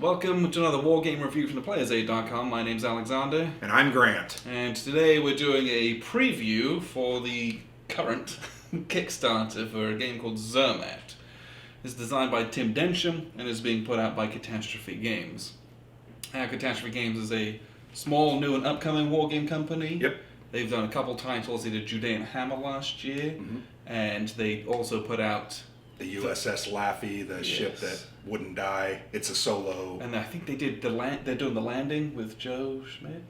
Welcome to another Wargame review from theplayersaid.com. My name's Alexander. And I'm Grant. And today we're doing a preview for the current Kickstarter for a game called Zurmat. It's designed by Tim Densham and is being put out by Catastrophe Games. Catastrophe Games is a small, new and upcoming wargame company. Yep. They've done a couple titles. They did Judean Hammer last year, and they also put out the USS Laffy, the ship that wouldn't die. It's a solo. And I think they did they're doing The Landing with Joe Schmidt.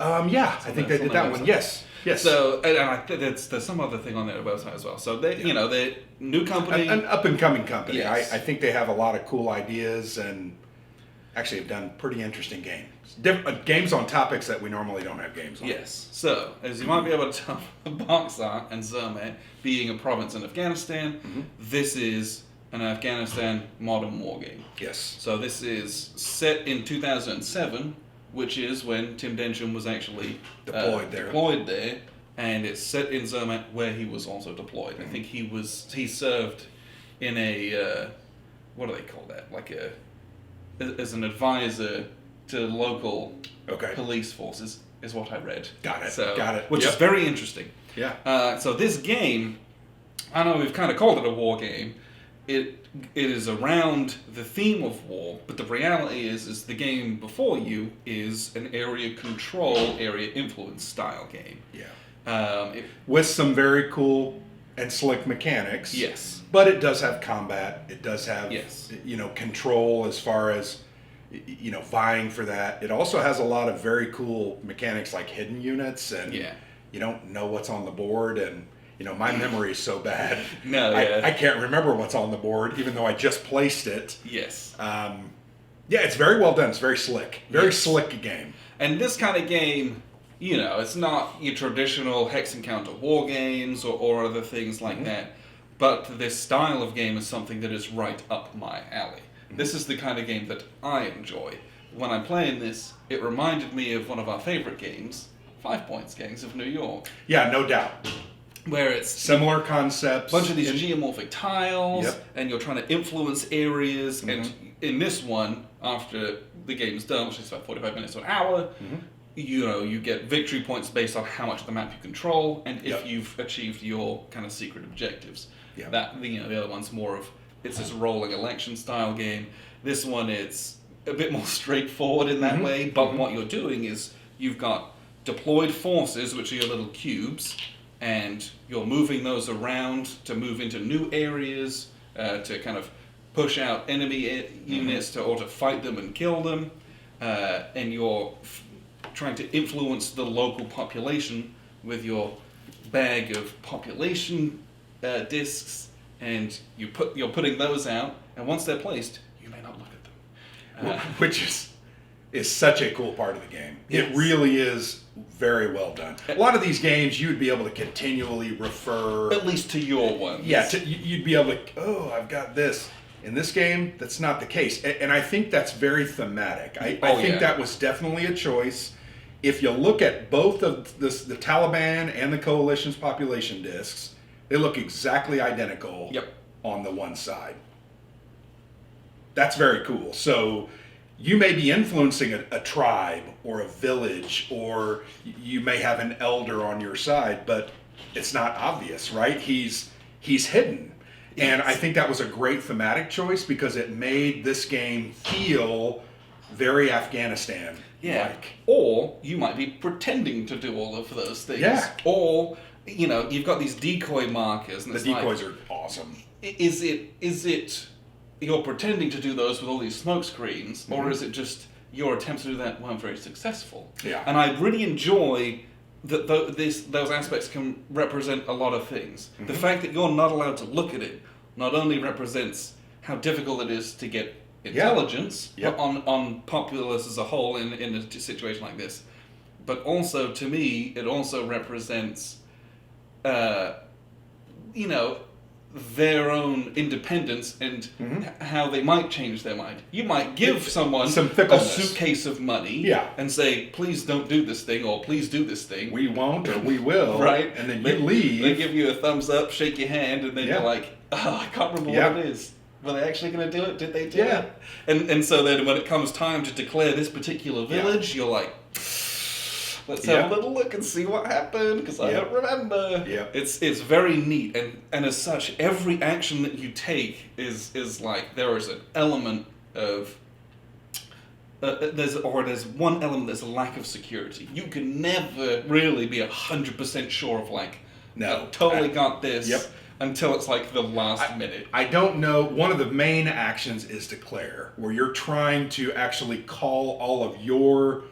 Yeah, I think they did that one. Yes. So, and I think there's some other thing on their website as well. So they, they're new company, an up and coming company. Yes. I think they have a lot of cool ideas and actually have done pretty interesting games. Games on topics that we normally don't have games on. Yes. So, as you might be able to tell from the box art and Zermatt being a province in Afghanistan, this is an Afghanistan modern war game. Yes. So this is set in 2007, which is when Tim Densham was actually deployed there, and it's set in Zermatt where he was also deployed. I think he served in a what do they call that? As an advisor to local police forces, is what I read. Got it. Which is very interesting. Yeah. So this game, I know we've kind of called it a war game. It is around the theme of war, but the reality is the game before you is an area control, area influence style game. Yeah. With some very cool and slick mechanics. Yes. But it does have combat. It does have control as far as vying for that. It also has a lot of very cool mechanics like hidden units, and you don't know what's on the board, and my memory is so bad. I can't remember what's on the board, even though I just placed it. Yes. It's very well done. It's very slick. Very slick game. And this kind of game, it's not your traditional hex encounter war games or other things like that. But this style of game is something that is right up my alley. This is the kind of game that I enjoy. When I'm playing this, it reminded me of one of our favorite games, 5 Points Gangs of New York. Yeah, no doubt. Where it's similar concepts. A bunch of these geomorphic tiles, and you're trying to influence areas. And in this one, after the game's done, which is about 45 minutes to an hour, you get victory points based on how much of the map you control, and if you've achieved your kind of secret objectives. That the other one's more of it's this rolling election style game. This one it's a bit more straightforward in that way, but what you're doing is you've got deployed forces, which are your little cubes, and you're moving those around to move into new areas, to kind of push out enemy units or to fight them and kill them, and you're trying to influence the local population with your bag of population discs, and you're putting those out, and once they're placed, you may not look at them. Which is such a cool part of the game. Yes. It really is very well done. A lot of these games, you'd be able to continually refer... At least to your ones. Yeah, you'd be able to, I've got this. In this game, that's not the case. And I think that's very thematic. I think that was definitely a choice. If you look at both of the Taliban and the Coalition's population discs, they look exactly identical on the one side. That's very cool. So you may be influencing a tribe or a village, or you may have an elder on your side, but it's not obvious, right? He's hidden. And I think that was a great thematic choice because it made this game feel very Afghanistan-like. Yeah. Or you might be pretending to do all of those things. Yeah. Or, you've got these decoy markers. And the decoys are awesome. Is it you're pretending to do those with all these smoke screens, or is it just your attempts to do that weren't very successful? Yeah. And I really enjoy that those aspects can represent a lot of things. The fact that you're not allowed to look at it not only represents how difficult it is to get intelligence on populace as a whole in a situation like this, but also, to me, it also represents, their own independence and how they might change their mind. You might give someone a suitcase of money and say, please don't do this thing, or please do this thing. We won't, or we will. Right. And then you leave. They give you a thumbs up, shake your hand, and then you're like, I can't remember what it is. Were they actually going to do it? Did they do Yeah. it? And so then when it comes time to declare this particular village, you're like, let's have a little look and see what happened, because I don't remember. Yeah. It's very neat, and as such, every action that you take is like, there is an element of... there's one element that's a lack of security. You can never really be 100% sure of like, no, totally got this. Yep. Until it's like the last minute. I don't know. One of the main actions is declare, where you're trying to actually call all of your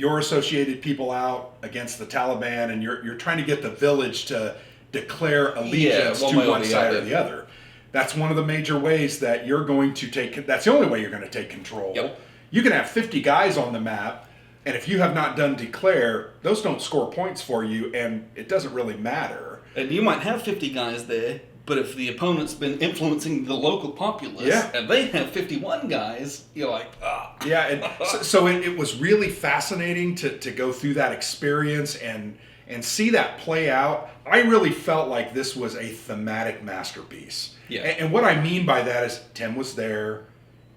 associated people out against the Taliban, and you're trying to get the village to declare allegiance to one side or the other. That's one of the major ways that you're going to take. That's the only way you're going to take control. Yep. You can have 50 guys on the map, and if you have not done declare, those don't score points for you, and it doesn't really matter. And you might have 50 guys there, but if the opponent's been influencing the local populace, and they have 51 guys, you're like, ah. Yeah, and so it was really fascinating to go through that experience and see that play out. I really felt like this was a thematic masterpiece. Yeah. And what I mean by that is Tim was there.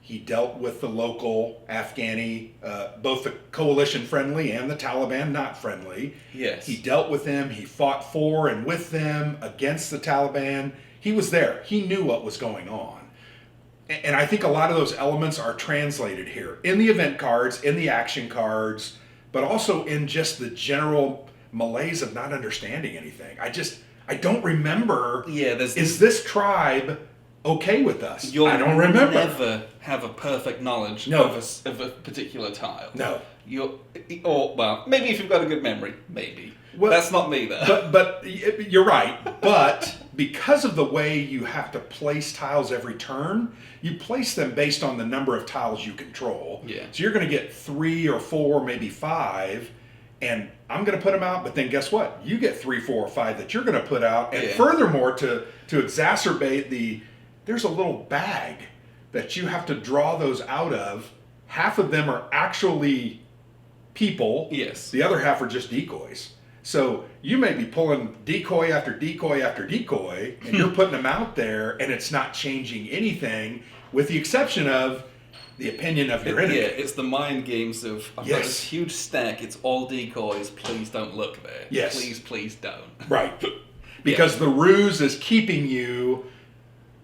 He dealt with the local Afghani, both the coalition friendly and the Taliban not friendly. Yes. He dealt with them. He fought for and with them against the Taliban. He was there. He knew what was going on. And I think a lot of those elements are translated here in the event cards, in the action cards, but also in just the general malaise of not understanding anything. I don't remember. Yeah, is this tribe okay with us? I don't remember. Never have a perfect knowledge of a particular tile. No. Well, maybe if you've got a good memory, maybe. Well, that's not me, though. But you're right. But because of the way you have to place tiles every turn, you place them based on the number of tiles you control. Yeah. So you're going to get 3 or 4, maybe 5, and I'm going to put them out, but then guess what? You get 3, 4, or 5 that you're going to put out. And furthermore, to exacerbate there's a little bag that you have to draw those out of. Half of them are actually people. Yes. The other half are just decoys. So you may be pulling decoy after decoy after decoy, and you're putting them out there, and it's not changing anything, with the exception of the opinion of your enemy. Yeah, it's the mind games of, I've got this huge stack, it's all decoys, please don't look there. Yes. Please don't. Right. Because the ruse is keeping you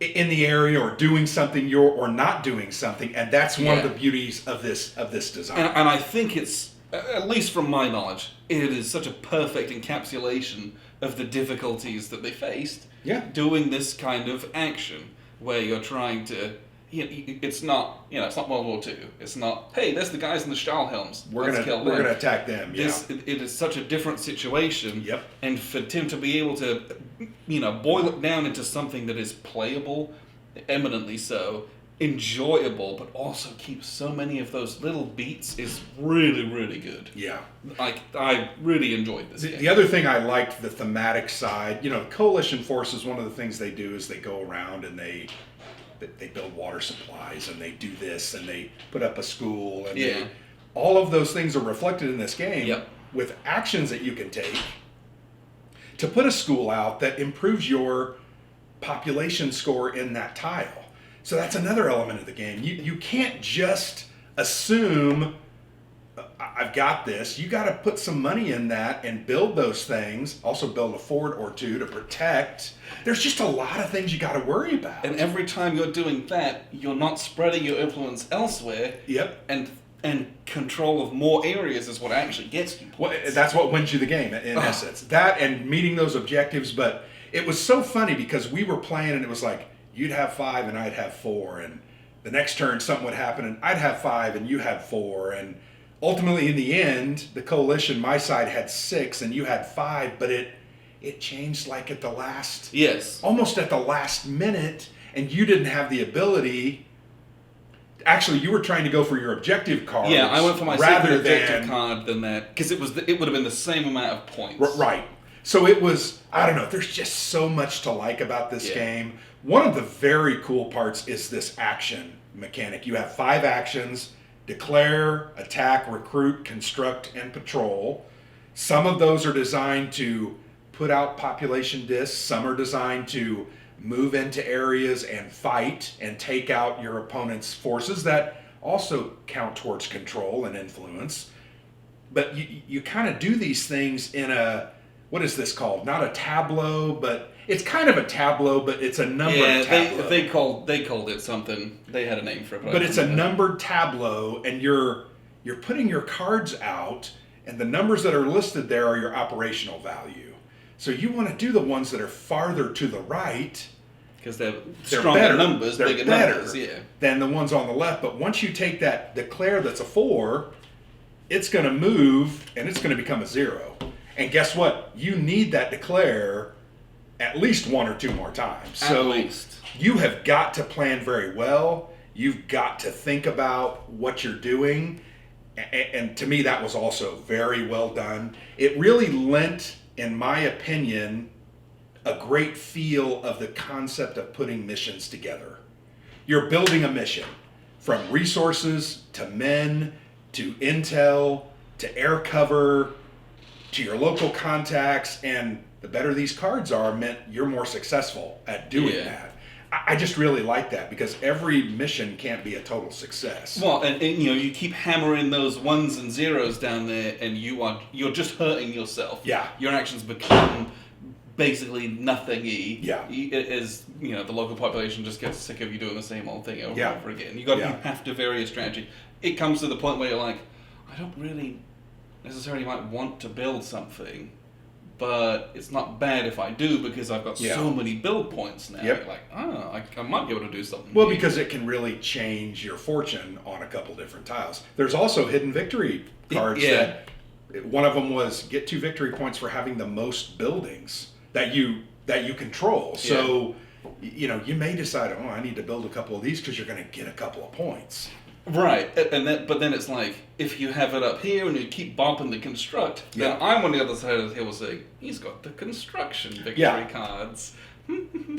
in the area or doing something or not doing something, and that's one of the beauties of this design. And I think it's, at least from my knowledge, it is such a perfect encapsulation of the difficulties that they faced doing this kind of action, where you're trying to, it's not World War II. It's not, hey, there's the guys in the Stahlhelms. We're gonna attack them. It is such a different situation. Yep. And for Tim to be able to, boil it down into something that is playable, eminently so, enjoyable, but also keeps so many of those little beats is really, really good. Yeah. I really enjoyed this game. The other thing I liked, the thematic side, Coalition Forces, one of the things they do is they go around and they build water supplies, and they do this, and they put up a school, and all of those things are reflected in this game with actions that you can take to put a school out that improves your population score in that tile. So that's another element of the game. You can't just assume, I've got this. You got to put some money in that and build those things. Also build a fort or two to protect. There's just a lot of things you got to worry about. And every time you're doing that, you're not spreading your influence elsewhere. Yep. And control of more areas is what actually gets you. Well, that's what wins you the game, in essence. That and meeting those objectives. But it was so funny because we were playing and it was like, you'd have 5 and I'd have 4. And the next turn something would happen and I'd have 5 and you had 4. And ultimately, in the end, the coalition, my side had 6 and you had 5, but it changed like at the last, almost at the last minute, and you didn't have the ability. Actually, you were trying to go for your objective card. Yeah, I went for my secret objective card than that, because it would have been the same amount of points. Right. So it was, I don't know, there's just so much to like about this game. One of the very cool parts is this action mechanic. You have 5 actions: declare, attack, recruit, construct, and patrol. Some of those are designed to put out population discs. Some are designed to move into areas and fight and take out your opponent's forces that also count towards control and influence. But you kind of do these things in a, what is this called? Not a tableau, but it's kind of a tableau, but it's a numbered tableau. They called it something. They had a name for it. But it's a numbered tableau, and you're putting your cards out, and the numbers that are listed there are your operational value. So you want to do the ones that are farther to the right, because they're stronger better. numbers, they're bigger better numbers, yeah, than the ones on the left. But once you take that declare that's a 4, it's going to move and it's going to become a 0. And guess what? You need that declare at least 1 or 2 more times. At So least. You have got to plan very well. You've got to think about what you're doing. And to me, that was also very well done. It really lent, in my opinion, a great feel of the concept of putting missions together. You're building a mission from resources to men to intel to air cover to your local contacts, and the better these cards are meant you're more successful at doing that. I just really like that because every mission can't be a total success. Well, and you keep hammering those 1s and 0s down there, and you're just hurting yourself. Yeah. Your actions become basically nothing-y. Yeah. As the local population just gets sick of you doing the same old thing over Yeah. and over again. You have to vary your strategy. It comes to the point where you're like, I don't really necessarily might want to build something, but it's not bad if I do because I've got so many build points now. Yep. Like, I might be able to do something. Well, because it can really change your fortune on a couple different tiles. There's also hidden victory cards that one of them was get 2 victory points for having the most buildings that you control. So, you may decide, I need to build a couple of these because you're going to get a couple of points. Right, but then it's like, if you have it up here and you keep bumping the construct, then I'm on the other side of the table saying, he's got the construction victory cards.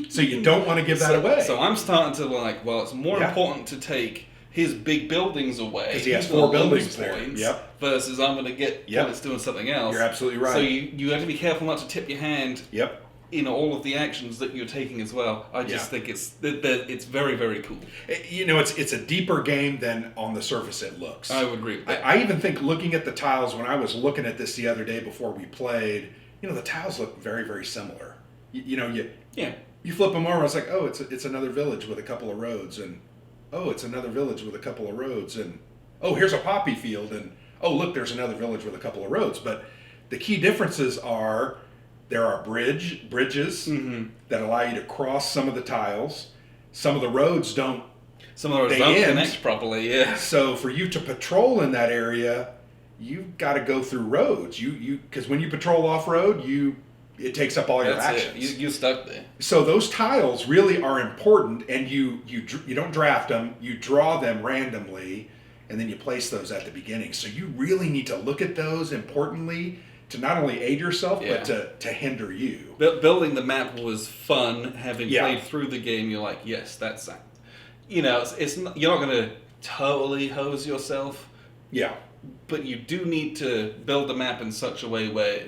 So you don't want to give that away. So I'm starting to like, well, it's more important to take his big buildings away. Because he has 4 buildings there. Points, versus I'm going to get points doing something else. You're absolutely right. So you have to be careful not to tip your hand. Yep. In all of the actions that you're taking as well. I just think it's very, very cool. It's a deeper game than on the surface it looks. I would agree with that. I even think looking at the tiles, when I was looking at this the other day before we played, the tiles look very, very similar. You flip them over, it's like, oh, it's another village with a couple of roads, and oh, it's another village with a couple of roads, and oh, here's a poppy field, and oh, look, there's another village with a couple of roads. But the key differences are there are bridges that allow you to cross some of the tiles. Some of the roads don't. Some of the roads don't connect properly. Yeah. So for you to patrol in that area, you've got to go through roads. Because when you patrol off road, it takes up all your actions. You're stuck there. So those tiles really are important, and you don't draft them. You draw them randomly, and then you place those at the beginning. So you really need to look at those importantly, to not only aid yourself, but to hinder you. Building the map was fun. Having played through the game, you're like, yes, that's that. It's not, you're not going to totally hose yourself. Yeah. But you do need to build the map in such a way where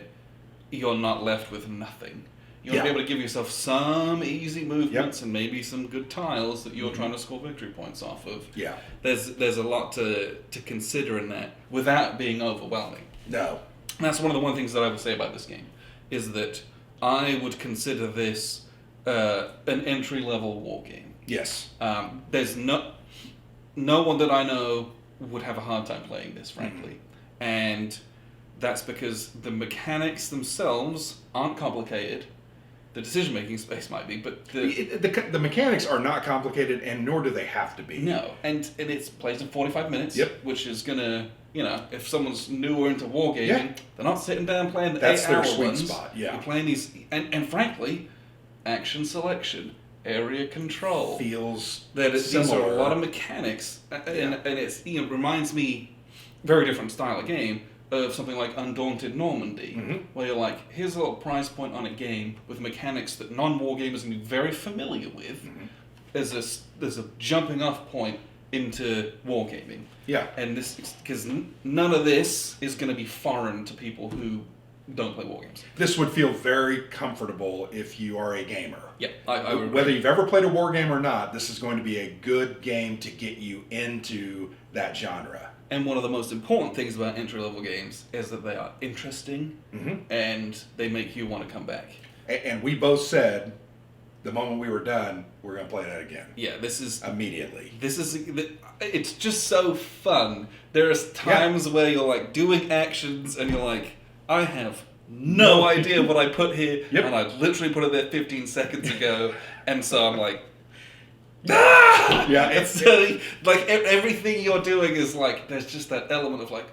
you're not left with nothing. You want to be able to give yourself some easy movements and maybe some good tiles that you're trying to score victory points off of. Yeah. There's a lot to consider in that without being overwhelming. No. That's one of the things that I would say about this game, is that I would consider this an entry-level war game. Yes. There's no one that I know would have a hard time playing this, frankly. And that's because the mechanics themselves aren't complicated. The decision-making space might be, but the mechanics are not complicated, and nor do they have to be. No, and it's plays in 45 minutes, which is going to... if someone's newer into wargaming, they're not sitting down playing the 8-hour ones. That's their sweet spot, You're playing these, and frankly, action selection, area control. Feels these are a lot of mechanics, and it reminds me, very different style of game, of something like Undaunted Normandy, where you're like, here's a little price point on a game with mechanics that non-wargamers can be very familiar with. There's a jumping off point into wargaming. Yeah. And this, because none of this is going to be foreign to people who don't play war games. This would feel very comfortable if you are a gamer. Yeah, I would Whether you've ever played a war game or not, this is going to be a good game to get you into that genre. And one of the most important things about entry-level games is that they are interesting and they make you want to come back. And we both said, the moment we were done, we're going to play that again. Yeah, this is... Immediately. It's just so fun. There's times where you're like doing actions and you're like, I have no idea what I put here, and I literally put it there 15 seconds ago, and so I'm like, ah! Yeah, it's like everything you're doing is like, there's just that element of like,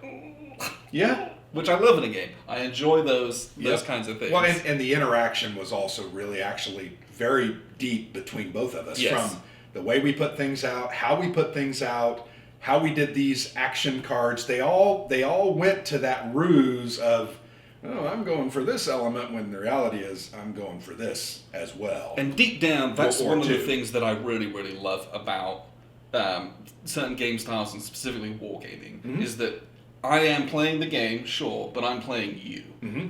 which I love in a game. I enjoy those kinds of things. Well, and the interaction was also really actually very deep between both of us. Yes. From the way we put things out, how we put things out, how we did these action cards. They all went to that ruse of, oh, I'm going for this element, when the reality is I'm going for this as well. And deep down, that's one of the things that I really, really love about certain game styles, and specifically wargaming, is that I am playing the game, sure, but I'm playing you.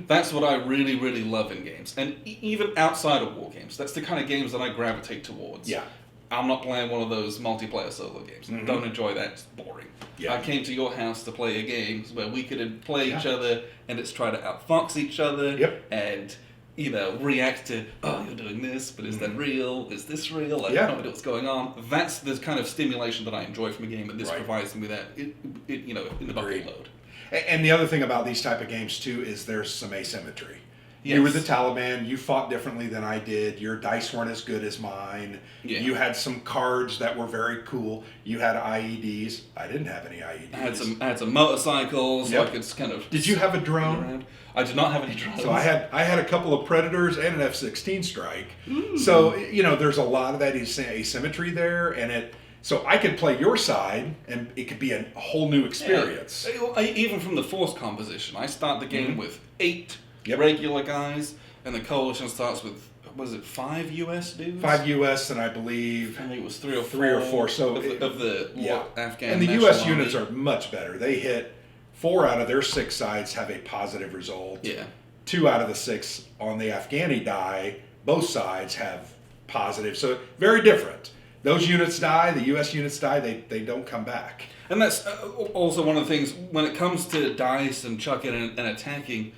That's what I really, really love in games. And even outside of war games, that's the kind of games that I gravitate towards. Yeah. I'm not playing one of those multiplayer solo games. Don't enjoy that. It's boring. Yeah. I came to your house to play a game where we could play each other, and it's try to outfox each other, and react to, oh, you're doing this, but is that real? Is this real? I don't know what's going on. That's the kind of stimulation that I enjoy from a game, and this provides me that, in the bucket load. And the other thing about these type of games, too, is there's some asymmetry. Yes. You were the Taliban. You fought differently than I did. Your dice weren't as good as mine. Yeah. You had some cards that were very cool. You had IEDs. I didn't have any IEDs. I had some motorcycles. Like it's kind of. Did you have a drone? I did not have any drones. So I had a couple of Predators and an F-16 Strike. So there's a lot of that asymmetry there, and so I could play your side, and it could be a whole new experience. Yeah. Even from the force composition, I start the game with 8 regular guys, and the coalition starts with, was it 5 US dudes? 5 US, and I believe it was 3 or 4. 3 or 4. So of the Afghan. And the US units are much better. They hit 4 out of their 6 sides have a positive result. Yeah. 2 out of the 6 on the Afghani die, both sides have positive. So very different. Those units die, the US units die, they don't come back. And that's also one of the things, when it comes to dice and chucking and attacking,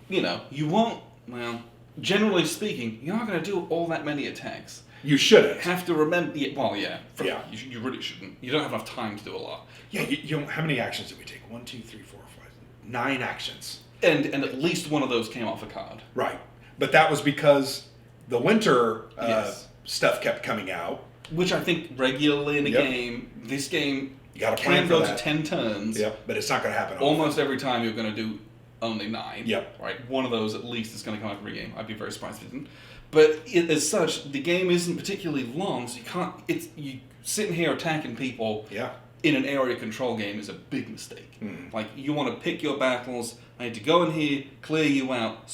you won't, generally speaking, you're not going to do all that many attacks. You shouldn't. Have to remember, you really shouldn't. You don't have enough time to do a lot. Yeah, you how many actions did we take? 1, 2, 3, 4, 5, 9 actions. And at least one of those came off a card. Right. But that was because the winter stuff kept coming out. Which I think regularly in a game, this game you gotta can go to 10 turns. Yep, but it's not going to happen almost every time. You're going to do only 9. Yep. Right? One of those at least is going to come out every game. I'd be very surprised if it didn't. But as such, the game isn't particularly long, so you sitting here attacking people in an area control game is a big mistake. Like, you want to pick your battles. I need to go in here, clear you out,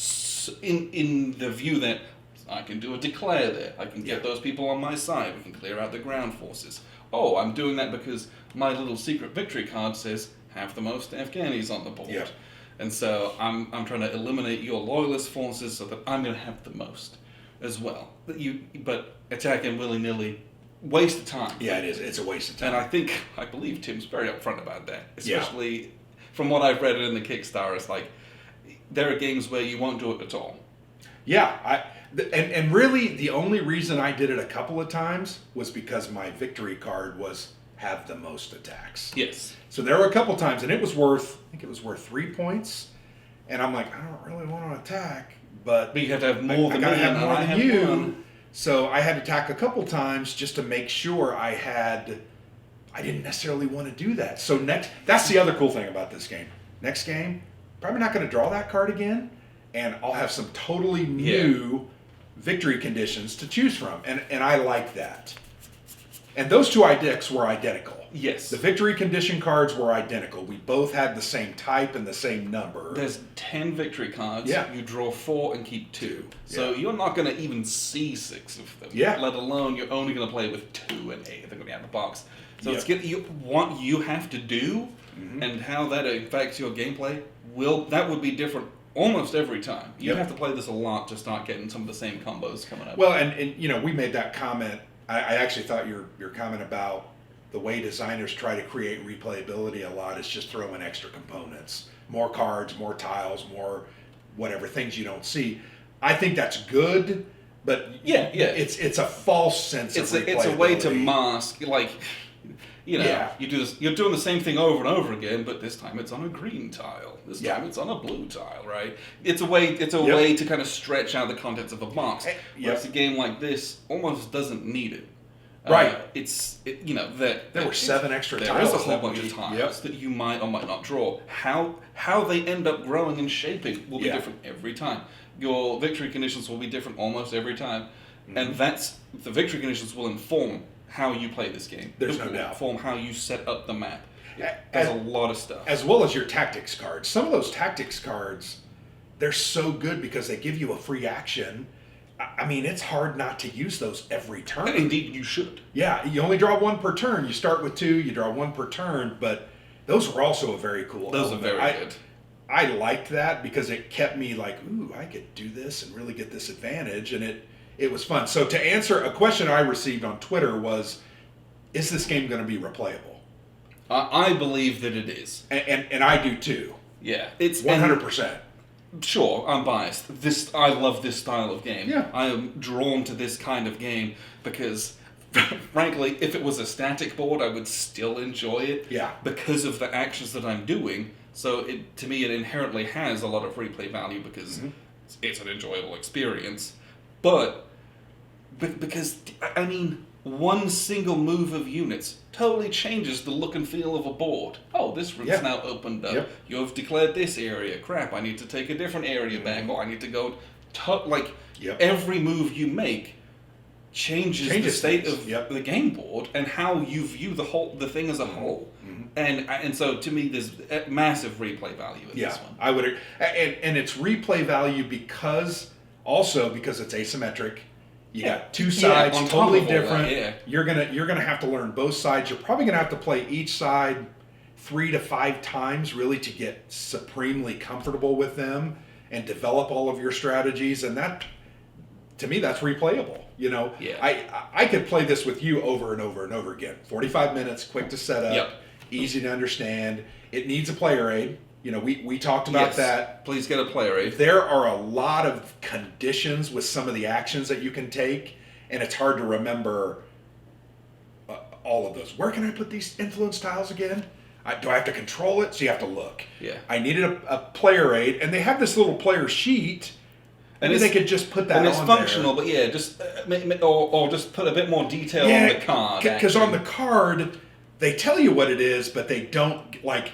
in the view that I can do a declare there. I can get those people on my side. We can clear out the ground forces. Oh, I'm doing that because my little secret victory card says have the most Afghanis on the board. Yep. And so I'm trying to eliminate your loyalist forces so that I'm going to have the most as well. But attacking willy-nilly, waste of time. Yeah, it is. It's a waste of time. And I believe Tim's very upfront about that. Especially from what I've read in the Kickstarter, it's like there are games where you won't do it at all. Yeah, and really the only reason I did it a couple of times was because my victory card was have the most attacks. Yes. So there were a couple times, and I think it was worth 3 points, and I'm like, I don't really want to attack, but you have to have more than me, I gotta have more than you. One. So I had to attack a couple times just to make sure I didn't necessarily want to do that. So that's the other cool thing about this game. Next game, probably not going to draw that card again, and I'll have some totally new victory conditions to choose from, and I like that. And those 2 decks were identical. Yes. The victory condition cards were identical. We both had the same type and the same number. There's 10 victory cards. Yeah. You draw 4 and keep 2. So you're not going to even see 6 of them. Yeah. Let alone you're only going to play with 2 and 8. They're going to be out of the box. So it's what you have to do and how that affects your gameplay that would be different almost every time. You Yep. have to play this a lot to start getting some of the same combos coming up. Well, and you know, we made that comment. I actually thought your comment about the way designers try to create replayability a lot is just throw in extra components, more cards, more tiles, more whatever things you don't see. I think that's good, but it's a false sense of replayability. It's a way to mask, like, you know, Yeah. you're doing the same thing over and over again, but this time it's on a green tile. This Yeah. time it's on a blue tile, right? It's a way way to kind of stretch out the contents of a box. Yep. Whereas a game like this almost doesn't need it. Right. You know, that There were 7 extra there tiles. is a whole that bunch we- of tiles Yep. that you might or might not draw. How they end up growing and shaping will be Yeah. different every time. Your victory conditions will be different almost every time, Mm-hmm. and the victory conditions will inform how you play this game. There's It no will doubt. Inform how you set up the map. A- There's a as- lot of stuff. As well as your tactics cards. Some of those tactics cards, they're so good because they give you a free action. I mean, it's hard not to use those every turn. Indeed, you should. Yeah, you only draw 1 per turn. You start with 2, you draw 1 per turn, but those were also a very cool Those are element. very good. I liked that because it kept me like, ooh, I could do this and really get this advantage, and it was fun. So to answer a question I received on Twitter was, is this game going to be replayable? I believe that it is. And I do too. Yeah, it's 100%. Sure, I'm biased. I love this style of game. Yeah. I am drawn to this kind of game because, frankly, if it was a static board, I would still enjoy it. Yeah. Because of the actions that I'm doing. So to me, it inherently has a lot of replay value because it's an enjoyable experience. But because I mean, one single move of units totally changes the look and feel of a board. Oh, this room's now opened up. Yep. You have declared this area. Crap, I need to take a different area back, or I need to go... Every move you make changes the state things. of the game board and how you view the thing as a whole. And so, to me, there's a massive replay value in this one. I would, and it's replay value because it's asymmetric. You got 2 sides, on top totally of all different. that, You're gonna have to learn both sides. You're probably gonna have to play each side 3 to 5 times really to get supremely comfortable with them and develop all of your strategies. And that, to me, that's replayable. You know, I could play this with you over and over and over again. 45 minutes, quick to set up, easy to understand. It needs a player aid. You know, we talked about that. Please get a player aid. There are a lot of conditions with some of the actions that you can take, and it's hard to remember all of those. Where can I put these influence tiles again? Do I have to control it? So you have to look. Yeah. I needed a player aid, and they have this little player sheet. And they could just put that on there. And it's functional, but just or just put a bit more detail on the card. Because on the card, they tell you what it is, but they don't, like...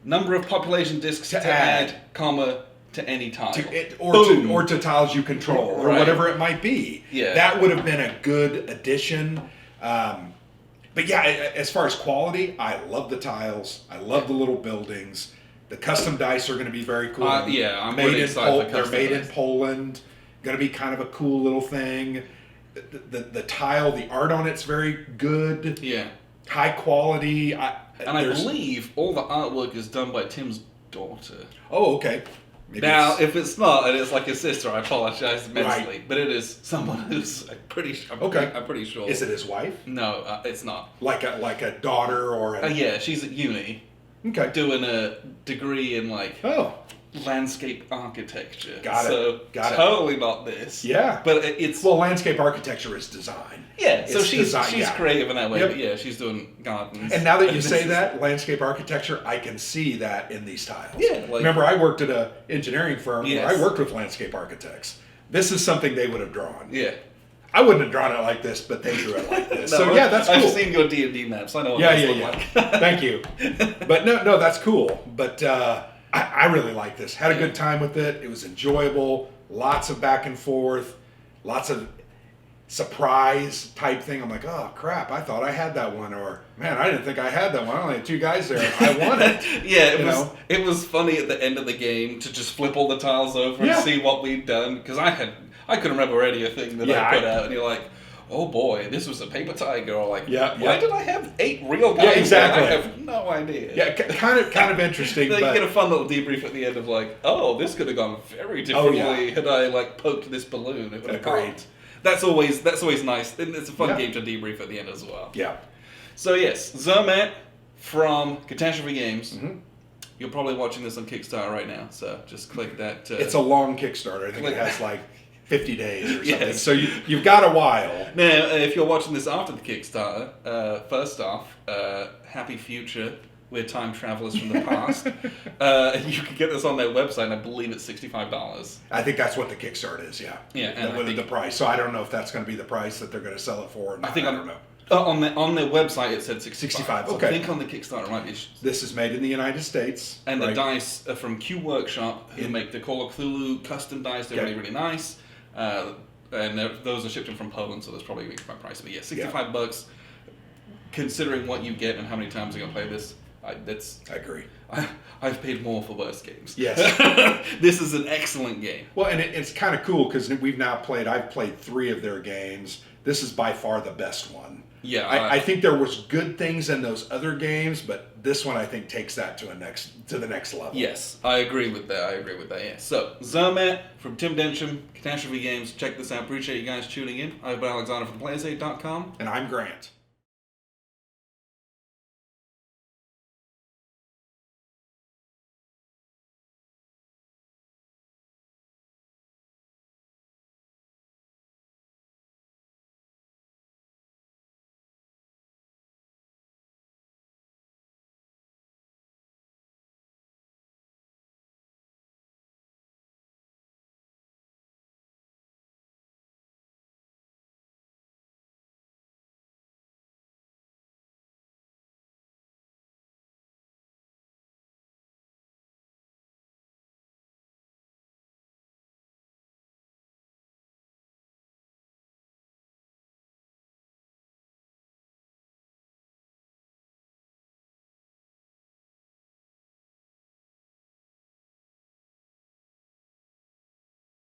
Number of population discs to add, comma, to any tile. Or to tiles you control, or whatever it might be. Yeah. That would have been a good addition. But yeah, as far as quality, I love the tiles. I love the little buildings. The custom dice are going to be very cool. I'm really excited for They're custom made dice. in Poland. Going to be kind of a cool little thing. The tile, the art on it's very good. Yeah. High quality. I believe all the artwork is done by Tim's daughter. Oh, okay. Maybe now, if it's not, and it's like his sister, I apologize immensely. Right. But it is someone who's I'm pretty sure. Is it his wife? No, it's not. Like a daughter or a... yeah, she's at uni. Okay. Doing a degree in landscape architecture. Got it. Totally not this. Yeah. But it's... Well, landscape architecture is design. Yeah, so she's design, creative in that way, Yep. but yeah, she's doing gardens. And now that you say that, landscape architecture, I can see that in these tiles. Yeah. Remember, I worked at an engineering firm where Yes. I worked with landscape architects. This is something they would have drawn. Yeah. I wouldn't have drawn it like this, but they drew it like this. So yeah, that's cool. I've seen your D&D maps. I know what those look like. Thank you. But no, that's cool. But I really like this. Had a good time with it. It was enjoyable. Lots of back and forth. Lots of surprise type thing. I'm like, oh crap, I thought I had that one. Or man, I didn't think I had that one. I only had 2 guys there. I won it. Yeah, it was funny at the end of the game to just flip all the tiles over and see what we'd done. Because I couldn't remember any of the thing that I put out. And you're like, oh boy, this was a paper tiger, or like, Yeah, why yeah. did I have 8 real guys? Yeah, exactly. I have no idea. Yeah, kind of interesting. Then but you get a fun little debrief at the end of like, oh, this could have gone very differently had I like poked this balloon. It would have Agreed. gone. That's always nice. And it's a fun Yeah. game to debrief at the end as well. Yeah. So yes, Zermatt from Catastrophe Games. Mm-hmm. You're probably watching this on Kickstarter right now, so just click that. It's a long Kickstarter. I think it has like 50 days or something. Yes. So you've got a while. Now, if you're watching this after the Kickstarter, first off, happy future. We're time travelers from the past. You can get this on their website, and I believe it's $65. I think that's what the Kickstarter is, yeah. Yeah, and with the price. So I don't know if that's going to be the price that they're going to sell it for. Or not. I don't know. On their website, it said 65. So okay. I think on the Kickstarter it might be. This is made in the United States. And right? the dice are from Q Workshop, who make the Call of Cthulhu custom dice. They're really, really nice. And those are shipped in from Poland, so that's probably a my price. But yeah, $65. Considering what you get and how many times you're going to play this, I agree. I've paid more for worse games. Yes. This is an excellent game. Well, and it's kind of cool because I've played 3 of their games. This is by far the best one. Yeah. I think there was good things in those other games, but this one I think takes that to the next level. Yes, I agree with that. Yeah. So, Zermatt from Tim Densham, Catastrophe Games. Check this out. Appreciate you guys tuning in. I've been Alexander from PlayerSafe.com. And I'm Grant.